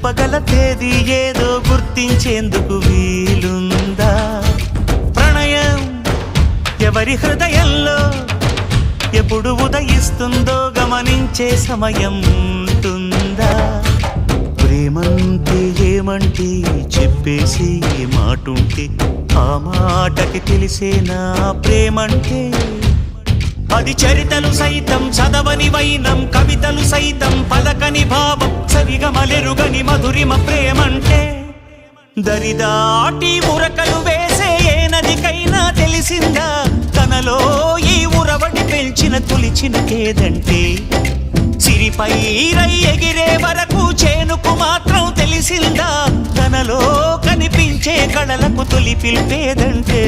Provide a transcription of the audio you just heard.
తెలుపగల తేదీ ఏదో గుర్తించేందుకు వీలుందా? ప్రణయం ఎవరి హృదయంలో ఎప్పుడు ఉదయిస్తుందో గమనించే సమయం ఉంటుందా? ప్రేమంటే ఏమంటే చెప్పేసి ఏ మాటుంటే ఆ మాటకి తెలిసేనా ప్రేమంటే? అది చరితలు సైతం చదవని వైనం, కవితలు సైతం పలకని భావం, సరిగమలెరుగని మధురిమ ప్రేమంటే. దరిదాటి ఉరకలు వేసే ఏ నదికైనా తెలిసిందా తనలో ఈ ఉరవడి పెంచిన తొలిచిన కేదంటే? సిరిపై రై ఎగిరే వరకు చేనుకు మాత్రం తెలిసిందా తనలో కనిపించే కళలకు తొలి పిలిపేదంటే?